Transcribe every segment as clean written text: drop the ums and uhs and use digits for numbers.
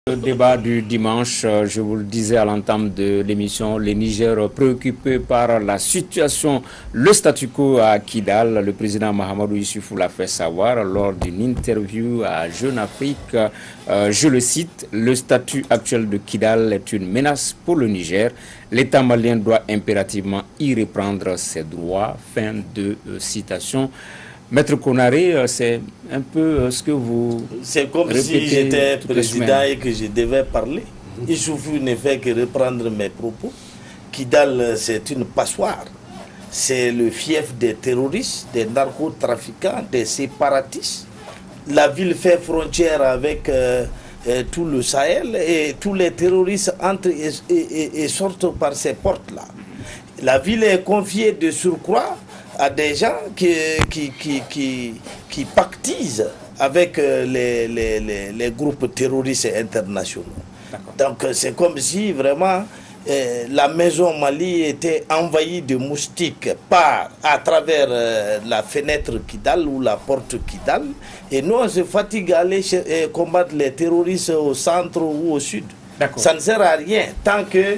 Le débat du dimanche, je vous le disais à l'entame de l'émission, le Niger préoccupé par la situation, le statu quo à Kidal. Le président Mahamadou Issoufou l'a fait savoir lors d'une interview à Jeune Afrique. Je le cite, le statut actuel de Kidal est une menace pour le Niger. L'État malien doit impérativement y reprendre ses droits. Fin de citation. Maître Konaré, c'est un peu ce que vous... C'est comme si j'étais président et que je devais parler. Issoufou ne fait que reprendre mes propos. Kidal, c'est une passoire. C'est le fief des terroristes, des narcotrafiquants, des séparatistes. La ville fait frontière avec tout le Sahel et tous les terroristes entrent et sortent par ces portes-là. La ville est confiée de surcroît à des gens qui pactisent avec les groupes terroristes internationaux. Donc c'est comme si vraiment la maison Mali était envahie de moustiques à travers la fenêtre Kidal ou la porte Kidal. Et nous on se fatigue à aller combattre les terroristes au centre ou au sud. Ça ne sert à rien tant que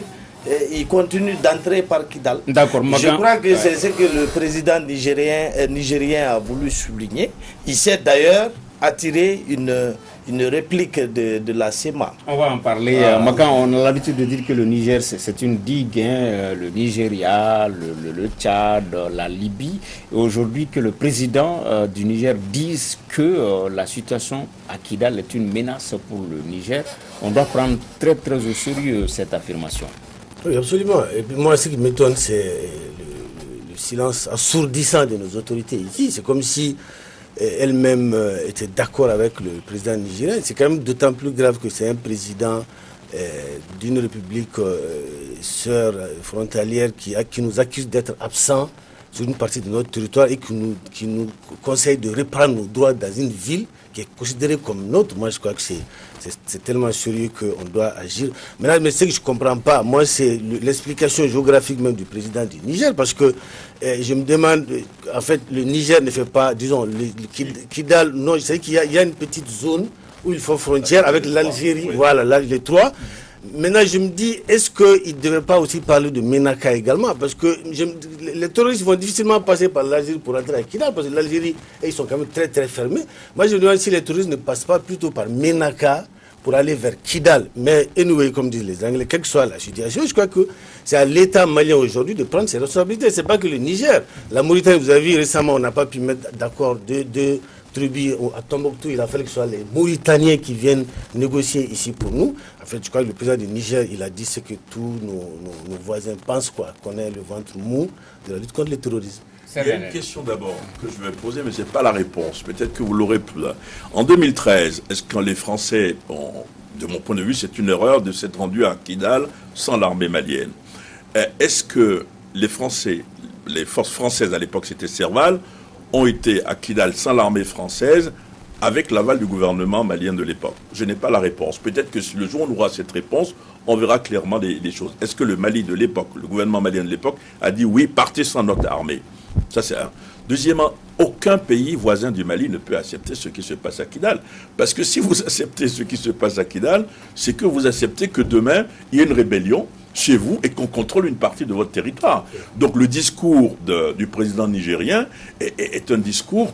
il continue d'entrer par Kidal. Je crois que c'est ce que le président nigérien a voulu souligner. Il s'est d'ailleurs attiré une réplique de la SEMA. On va en parler. Makan, on a l'habitude de dire que le Niger, c'est une digue. Le Nigeria, le Tchad, la Libye. Et aujourd'hui, que le président du Niger dise que la situation à Kidal est une menace pour le Niger, on doit prendre très très au sérieux cette affirmation. Oui, absolument. Et puis moi, ce qui m'étonne, c'est le silence assourdissant de nos autorités ici. C'est comme si elles-mêmes étaient d'accord avec le président nigérien. C'est quand même d'autant plus grave que c'est un président d'une république sœur frontalière qui nous accuse d'être absents sur une partie de notre territoire et qui nous conseille de reprendre nos droits dans une ville qui est considérée comme nôtre. Moi, je crois que c'est tellement sérieux qu'on doit agir. Maintenant, mais ce que je ne comprends pas, moi, c'est l'explication géographique même du président du Niger, parce que je me demande, en fait, le Niger ne fait pas, disons, Kidal, non, je sais qu'il y a une petite zone où ils font frontière avec l'Algérie, oui. Voilà, là, les trois. Maintenant, je me dis, est-ce qu'il ne devrait pas aussi parler de Ménaka également? Parce que les terroristes vont difficilement passer par l'Algérie pour entrer à Kidal, parce que l'Algérie, ils sont quand même très très fermés. Moi, je me demande si les terroristes ne passent pas plutôt par Ménaka pour aller vers Kidal. Mais, anyway, comme disent les Anglais, quelle que soit la situation, je crois que c'est à l'État malien aujourd'hui de prendre ses responsabilités. Ce n'est pas que le Niger. La Mauritanie, vous avez vu récemment, on n'a pas pu mettre d'accord deux tribus à Tombouctou. Il a fallu que ce soit les Mauritaniens qui viennent négocier ici pour nous. En fait, je crois que le président du Niger, il a dit ce que tous nos voisins pensent, qu'on ait le ventre mou de la lutte contre le terrorisme. Il y a une question d'abord que je vais poser, mais ce n'est pas la réponse. Peut-être que vous l'aurez plus. En 2013, est-ce que les Français, de mon point de vue, c'est une erreur de s'être rendus à Kidal sans l'armée malienne? Est-ce que les Français, les forces françaises à l'époque, c'était Serval, ont été à Kidal sans l'armée française avec l'aval du gouvernement malien de l'époque? Je n'ai pas la réponse. Peut-être que si le jour où on aura cette réponse, on verra clairement les choses. Est-ce que le Mali de l'époque, le gouvernement malien de l'époque, a dit oui, partez sans notre armée? Ça, c'est un. Deuxièmement, aucun pays voisin du Mali ne peut accepter ce qui se passe à Kidal. Parce que si vous acceptez ce qui se passe à Kidal, c'est que vous acceptez que demain, il y ait une rébellion chez vous et qu'on contrôle une partie de votre territoire. Donc le discours du président nigérien est un discours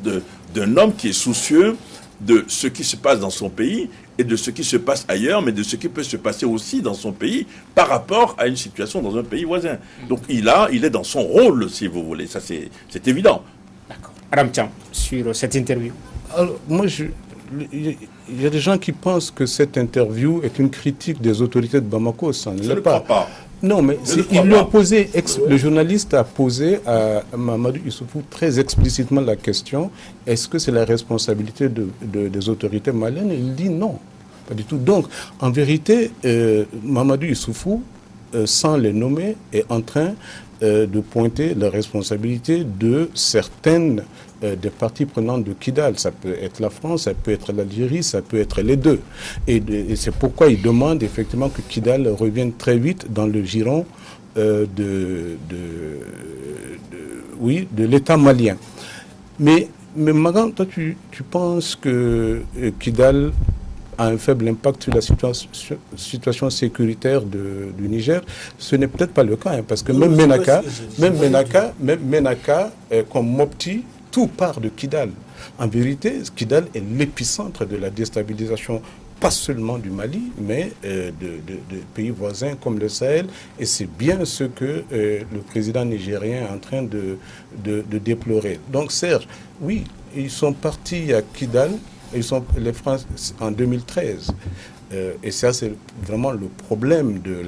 d'un homme qui est soucieux de ce qui se passe dans son pays et de ce qui se passe ailleurs, mais de ce qui peut se passer aussi dans son pays par rapport à une situation dans un pays voisin. Donc il est dans son rôle, si vous voulez. Ça, c'est évident. D'accord. Aram Thiam, sur cette interview. Alors, moi, il y a des gens qui pensent que cette interview est une critique des autorités de Bamako. Ça ne l'est pas. Non, mais le journaliste a posé à Mahamadou Issoufou très explicitement la question, est-ce que c'est la responsabilité des autorités maliennes? Il dit non, pas du tout. Donc, en vérité, Mahamadou Issoufou, sans les nommer, est en train de pointer la responsabilité de certaines des parties prenantes de Kidal. Ça peut être la France, ça peut être l'Algérie, ça peut être les deux. Et c'est pourquoi il demande effectivement que Kidal revienne très vite dans le giron de l'État malien. Mais Magan, toi, tu penses que Kidal a un faible impact sur la situation sécuritaire du Niger. Ce n'est peut-être pas le cas, hein, parce que même Ménaka, comme Mopti, tout part de Kidal. En vérité, Kidal est l'épicentre de la déstabilisation, pas seulement du Mali, mais de pays voisins comme le Sahel. Et c'est bien ce que le président nigérien est en train de déplorer. Donc Serge, oui, ils sont partis à Kidal, les Français en 2013. Et ça, c'est vraiment le problème de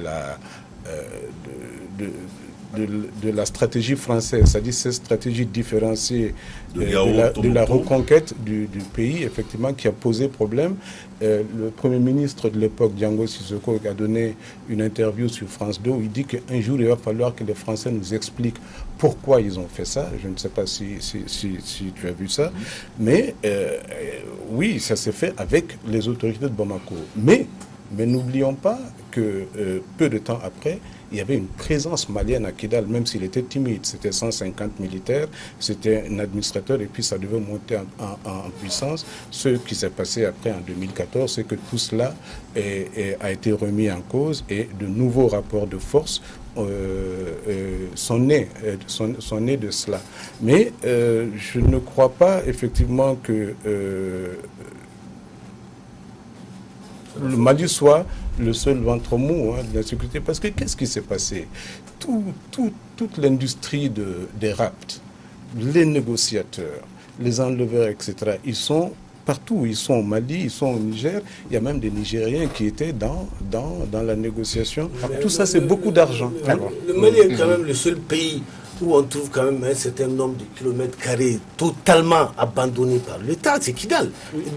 la stratégie française, c'est-à-dire cette stratégie différenciée de la reconquête du pays, effectivement, qui a posé problème. Le Premier ministre de l'époque, Django Sissoko, a donné une interview sur France 2 où il dit qu'un jour, il va falloir que les Français nous expliquent pourquoi ils ont fait ça. Je ne sais pas si tu as vu ça. Mais oui, ça s'est fait avec les autorités de Bamako. Mais n'oublions pas que peu de temps après, il y avait une présence malienne à Kidal, même s'il était timide. C'était 150 militaires, c'était un administrateur, et puis ça devait monter en puissance. Ce qui s'est passé après en 2014, c'est que tout cela a été remis en cause, et de nouveaux rapports de force sont nés de cela. Mais je ne crois pas effectivement que le Mali soit le seul ventre mou de la sécurité. Parce que qu'est-ce qui s'est passé? Toute l'industrie des rapts, les négociateurs, les enleveurs, etc., ils sont partout. Ils sont au Mali, ils sont au Niger. Il y a même des Nigériens qui étaient dans la négociation. Tout ça, c'est beaucoup d'argent. Le Mali est quand même le seul pays où on trouve quand même un certain nombre de kilomètres carrés totalement abandonnés par l'État. C'est Kidal.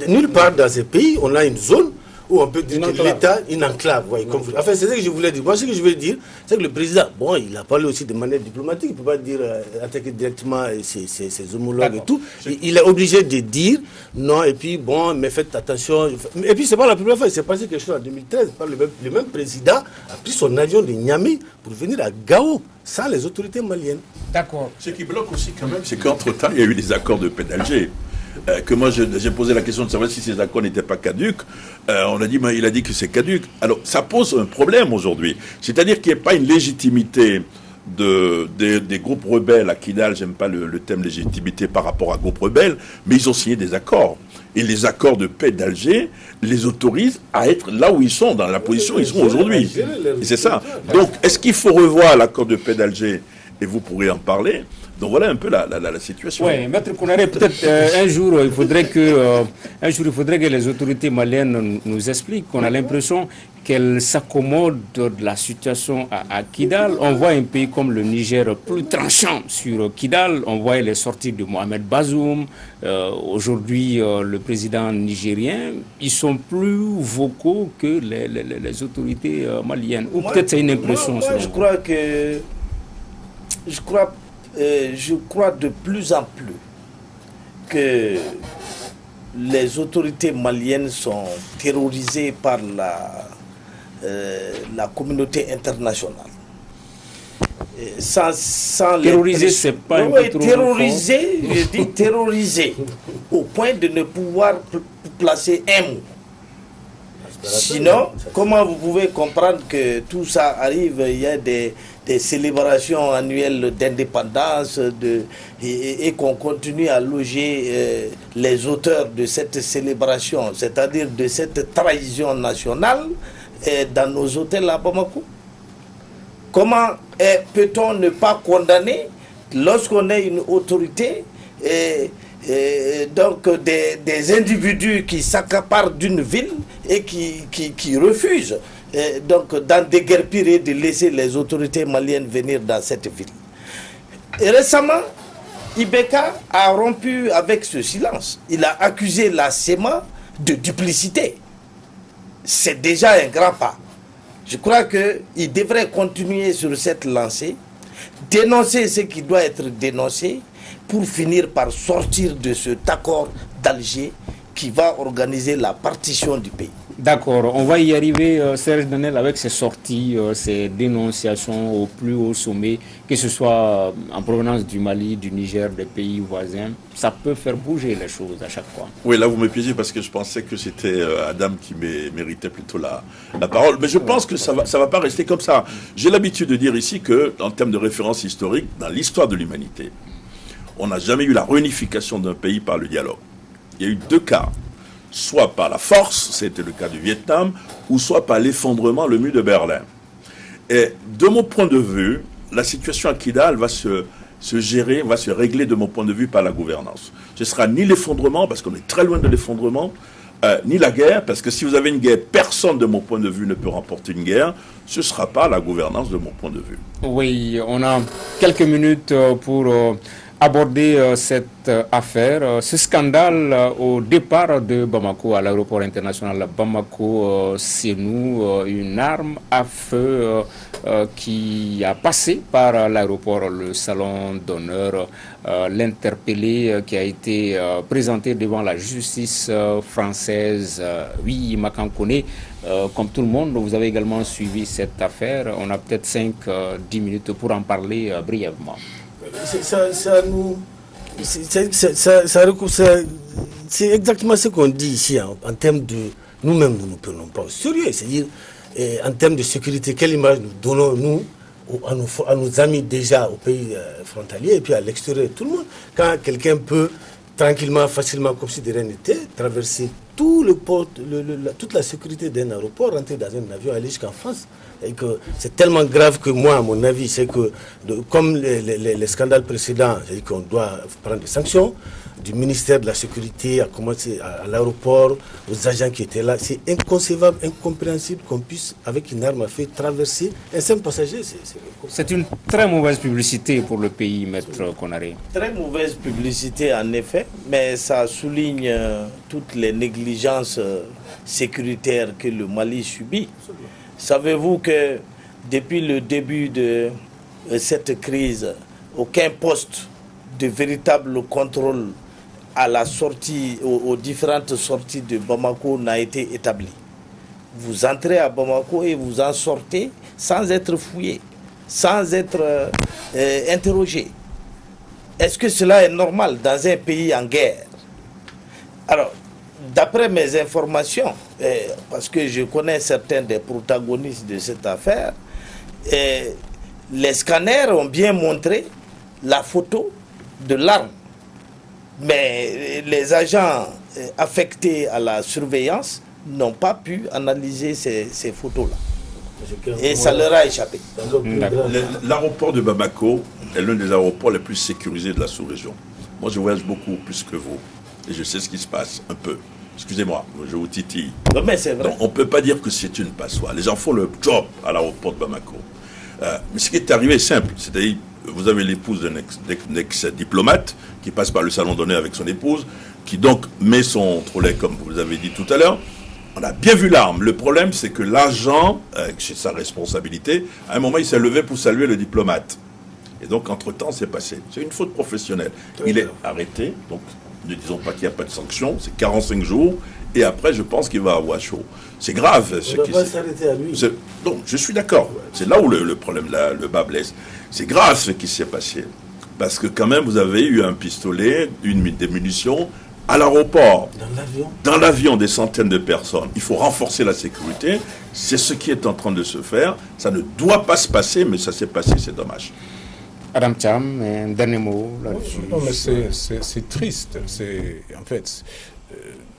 Nulle part dans ces pays, on a une zone où on peut dire que l'État, une enclave. Ouais, enfin, c'est ça que je voulais dire. Moi, ce que je veux dire, c'est que le président, bon, il a parlé aussi de manière diplomatique, il ne peut pas dire attaquer directement ses homologues et tout. Il est obligé de dire non, et puis bon, mais faites attention. Et puis, c'est pas la première fois, il s'est passé quelque chose en 2013. Le même président a pris son avion de Niamey pour venir à Gao, sans les autorités maliennes. D'accord. Ce qui bloque aussi quand même, c'est qu'entre-temps, il y a eu des accords de paix d'Alger. Que moi j'ai posé la question de savoir si ces accords n'étaient pas caducs. On a dit, il a dit que c'est caduc. Alors ça pose un problème aujourd'hui. C'est-à-dire qu'il n'y a pas une légitimité des groupes rebelles à Kidal. J'aime pas le thème légitimité par rapport à groupes rebelles, mais ils ont signé des accords. Et les accords de paix d'Alger les autorisent à être là où ils sont, dans la position où ils sont aujourd'hui. Et c'est ça. Donc est-ce qu'il faut revoir l'accord de paix d'Alger? Et vous pourrez en parler. Donc voilà un peu la situation. Oui, Maître Konaré, peut-être un jour, il faudrait que les autorités maliennes nous expliquent. On a l'impression qu'elles s'accommodent de la situation à Kidal. On voit un pays comme le Niger plus tranchant sur Kidal. On voit les sorties de Mohamed Bazoum. Aujourd'hui, le président nigérien, ils sont plus vocaux que les autorités maliennes. Ou peut-être c'est une impression. Moi, je crois de plus en plus que les autorités maliennes sont terrorisées par la communauté internationale. Terrorisé, c'est pas un peu trop terrorisé, je dis terrorisé, au point de ne pouvoir placer un mot. Sinon, comment vous pouvez comprendre que tout ça arrive? Il y a des célébrations annuelles d'indépendance et qu'on continue à loger les auteurs de cette célébration, c'est-à-dire de cette trahison nationale dans nos hôtels à Bamako. Comment peut-on ne pas condamner lorsqu'on est une autorité donc des individus qui s'accaparent d'une ville et qui refusent donc d'en déguerpir et de laisser les autorités maliennes venir dans cette ville. Et récemment, Ibeka a rompu avec ce silence. Il a accusé la SEMA de duplicité. C'est déjà un grand pas. Je crois qu'il devrait continuer sur cette lancée, dénoncer ce qui doit être dénoncé, pour finir par sortir de cet accord d'Alger qui va organiser la partition du pays. D'accord, on va y arriver, Serge Danel, avec ses sorties, ses dénonciations au plus haut sommet, que ce soit en provenance du Mali, du Niger, des pays voisins. Ça peut faire bouger les choses à chaque fois. Oui, là vous me piégez parce que je pensais que c'était Adam qui méritait plutôt la parole. Mais je pense que ça va pas rester comme ça. J'ai l'habitude de dire ici que, en termes de référence historique, dans l'histoire de l'humanité, on n'a jamais eu la réunification d'un pays par le dialogue. Il y a eu deux cas. Soit par la force, c'était le cas du Vietnam, ou soit par l'effondrement, le mur de Berlin. Et de mon point de vue, la situation à Kidal va se gérer, va se régler de mon point de vue par la gouvernance. Ce ne sera ni l'effondrement, parce qu'on est très loin de l'effondrement, ni la guerre, parce que si vous avez une guerre, personne de mon point de vue ne peut remporter une guerre. Ce ne sera pas la gouvernance de mon point de vue. Oui, on a quelques minutes pour aborder cette affaire, ce scandale au départ de Bamako à l'aéroport international Bamako-Sénou, une arme à feu qui a passé par l'aéroport, le salon d'honneur, l'interpellé qui a été présenté devant la justice française. Oui, Makankone, comme tout le monde, vous avez également suivi cette affaire. On a peut-être 5-10 minutes pour en parler brièvement. C'est exactement ce qu'on dit ici en termes de nous-mêmes, nous ne prenons pas au sérieux. C'est-à-dire, en termes de sécurité, quelle image nous donnons nous à nos amis déjà au pays frontalier et puis à l'extérieur, tout le monde. Quand quelqu'un peut tranquillement, facilement, comme si de rien n'était, traverser tout le port, toute la sécurité d'un aéroport, rentrer dans un avion, aller jusqu'en France. Et que c'est tellement grave que moi, à mon avis, c'est que, comme les scandales précédents, c'est-à-dire qu'on doit prendre des sanctions du ministère de la Sécurité, à commencer à l'aéroport, aux agents qui étaient là. C'est inconcevable, incompréhensible qu'on puisse, avec une arme à feu, traverser un simple passager. C'est une très mauvaise publicité pour le pays, Maître Konaré. Très mauvaise publicité, en effet, mais ça souligne toutes les négligences sécuritaires que le Mali subit. Savez-vous que depuis le début de cette crise, aucun poste de véritable contrôle à la sortie, aux différentes sorties de Bamako n'a été établi? Vous entrez à Bamako et vous en sortez sans être fouillé, sans être interrogé. Est-ce que cela est normal dans un pays en guerre? Alors, d'après mes informations, parce que je connais certains des protagonistes de cette affaire, les scanners ont bien montré la photo de l'arme. Mais les agents affectés à la surveillance n'ont pas pu analyser ces photos-là. Et ça leur a échappé. L'aéroport de Bamako est l'un des aéroports les plus sécurisés de la sous-région. Moi, je voyage beaucoup plus que vous. Et je sais ce qui se passe, un peu. Excusez-moi, je vous titille. Non, mais c'est vrai. Donc, on ne peut pas dire que c'est une passoire. Les gens font le job à l'aéroport de Bamako. Mais ce qui est arrivé est simple. C'est-à-dire, vous avez l'épouse d'un ex-diplomate qui passe par le salon d'honneur avec son épouse, qui donc met son trolley, comme vous avez dit tout à l'heure. On a bien vu l'arme. Le problème, c'est que l'agent, c'est sa responsabilité, à un moment, il s'est levé pour saluer le diplomate. Et donc, entre-temps, c'est passé. C'est une faute professionnelle. Il est arrêté, donc ne disons pas qu'il n'y a pas de sanction, c'est 45 jours, et après, je pense qu'il va avoir chaud. C'est grave. On ne doit pas s'arrêter à lui. Donc, je suis d'accord. C'est là où le problème, le bas blesse. C'est grave ce qui s'est passé. Parce que quand même, vous avez eu un pistolet, des munitions, à l'aéroport. Dans l'avion, des centaines de personnes. Il faut renforcer la sécurité. C'est ce qui est en train de se faire. Ça ne doit pas se passer, mais ça s'est passé, c'est dommage. Adam Cham, un dernier mot là-dessus. Non, mais c'est triste. En fait,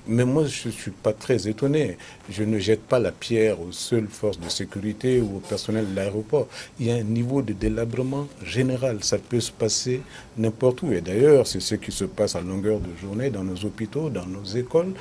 mais moi, je ne suis pas très étonné. Je ne jette pas la pierre aux seules forces de sécurité ou au personnel de l'aéroport. Il y a un niveau de délabrement général. Ça peut se passer n'importe où. Et d'ailleurs, c'est ce qui se passe à longueur de journée dans nos hôpitaux, dans nos écoles,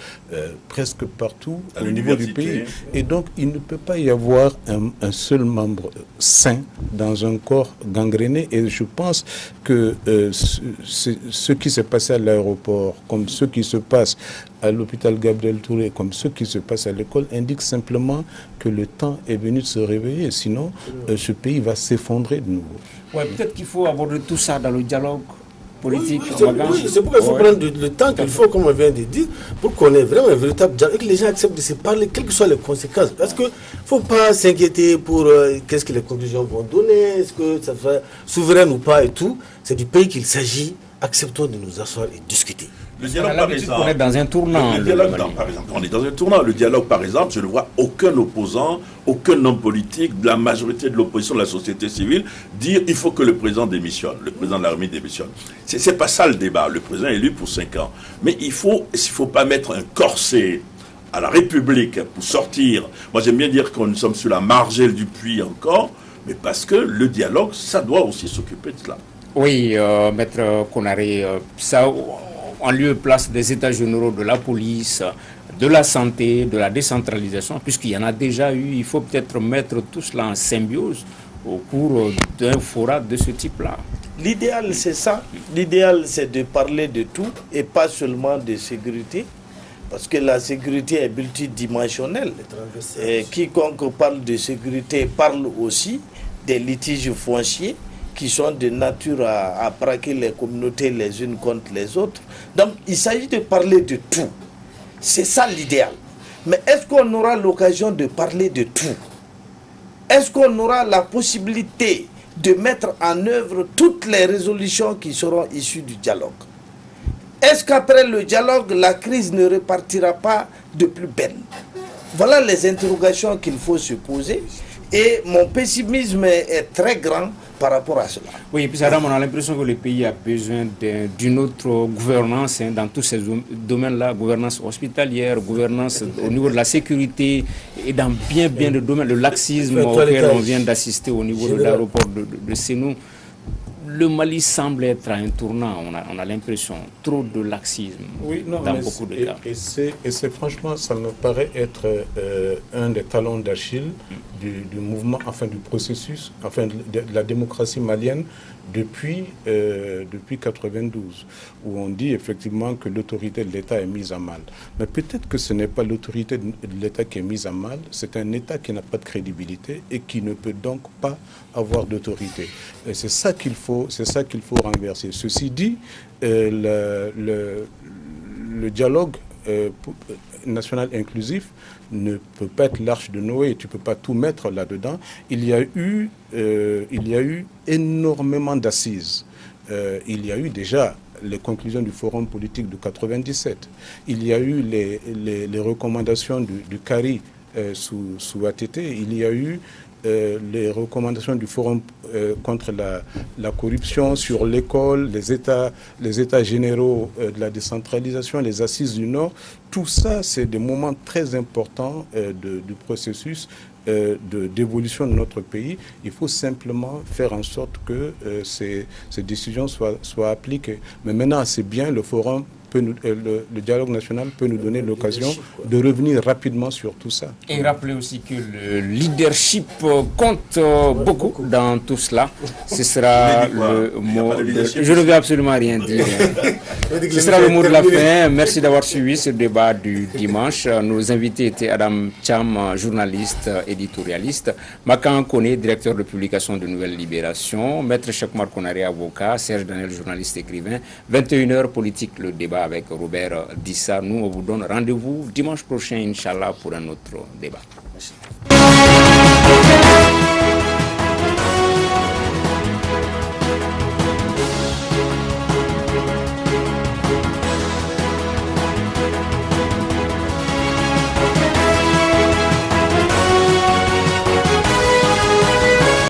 presque partout au niveau du pays. Et donc, il ne peut pas y avoir un seul membre sain dans un corps gangréné. Et je pense que ce qui s'est passé à l'aéroport, comme ce qui se passe à l'hôpital Gabriel Touré, comme ce qui se passe à l'école, indique simplement que le temps est venu de se réveiller. Sinon, ce pays va s'effondrer de nouveau. Ouais, peut-être qu'il faut aborder tout ça dans le dialogue politique. Oui, c'est pourquoi il faut prendre le temps qu'il faut, comme on vient de dire, pour qu'on ait vraiment un véritable dialogue et que les gens acceptent de se parler, quelles que soient les conséquences. Parce qu'il ne faut pas s'inquiéter pour qu'est-ce que les conclusions vont donner, est-ce que ça sera souverain ou pas et tout. C'est du pays qu'il s'agit. Acceptons de nous asseoir et discuter. Le dialogue, par exemple, on est dans un tournant. On est dans un tournant. Le dialogue, par exemple, je ne vois aucun opposant, aucun homme politique, de la majorité de l'opposition, de la société civile, dire il faut que le président démissionne, le président de l'armée démissionne. C'est pas ça le débat. Le président est élu pour 5 ans. Mais s'il ne faut pas mettre un corset à la République pour sortir. Moi, j'aime bien dire que nous sommes sur la margelle du puits encore, mais parce que le dialogue, ça doit aussi s'occuper de cela. Oui, Maître Konaré, ça, en lieu et place des états généraux de la police, de la santé, de la décentralisation, puisqu'il y en a déjà eu, il faut peut-être mettre tout cela en symbiose au cours d'un forum de ce type-là. L'idéal, c'est ça. L'idéal, c'est de parler de tout et pas seulement de sécurité. Parce que la sécurité est multidimensionnelle. Et quiconque parle de sécurité parle aussi des litiges fonciers qui sont de nature à braquer les communautés les unes contre les autres. Donc, il s'agit de parler de tout. C'est ça l'idéal. Mais est-ce qu'on aura l'occasion de parler de tout? Est-ce qu'on aura la possibilité de mettre en œuvre toutes les résolutions qui seront issues du dialogue? Est-ce qu'après le dialogue, la crise ne repartira pas de plus belle? Voilà les interrogations qu'il faut se poser. Et mon pessimisme est très grand par rapport à cela. Oui, puis Adam, on a l'impression que le pays a besoin d'une autre gouvernance dans tous ces domaines-là, gouvernance hospitalière, gouvernance au niveau de la sécurité et dans bien de domaines, le laxisme auquel on vient d'assister au niveau de l'aéroport de Sénou. Le Mali semble être à un tournant, on a l'impression, trop de laxisme dans beaucoup de cas. Et c'est franchement, ça me paraît être un des talons d'Achille du mouvement, enfin du processus, enfin de la démocratie malienne depuis 92, où on dit effectivement que l'autorité de l'État est mise à mal. Mais peut-être que ce n'est pas l'autorité de l'État qui est mise à mal, c'est un État qui n'a pas de crédibilité et qui ne peut donc pas avoir d'autorité. Et c'est ça qu'il faut renverser. Ceci dit, le dialogue national inclusif ne peut pas être l'arche de Noé, tu ne peux pas tout mettre là-dedans. Il y a eu énormément d'assises. Il y a eu déjà les conclusions du Forum politique de 97. Il y a eu les recommandations du CARI sous ATT. Il y a eu les recommandations du Forum contre la corruption sur l'école, les états généraux de la décentralisation, les assises du Nord. Tout ça, c'est des moments très importants du processus d'évolution de notre pays. Il faut simplement faire en sorte que ces décisions soient appliquées. Mais maintenant, c'est bien, le Forum le dialogue national peut nous donner l'occasion de revenir rapidement sur tout ça. Et rappeler aussi que le leadership compte beaucoup dans tout cela. Ce sera le mot. Je ne vais absolument rien dire. Ce sera le mot de la fin. Merci d'avoir suivi ce débat du dimanche. Nos invités étaient Adam Cham, journaliste, éditorialiste, Makan Kone, directeur de publication de Nouvelles Libérations, Maître Chekmar Konaré, avocat, Serge Daniel, journaliste écrivain. 21h politique, le débat avec Robert Dissa. Nous, on vous donne rendez-vous dimanche prochain, Inch'Allah, pour un autre débat. Merci.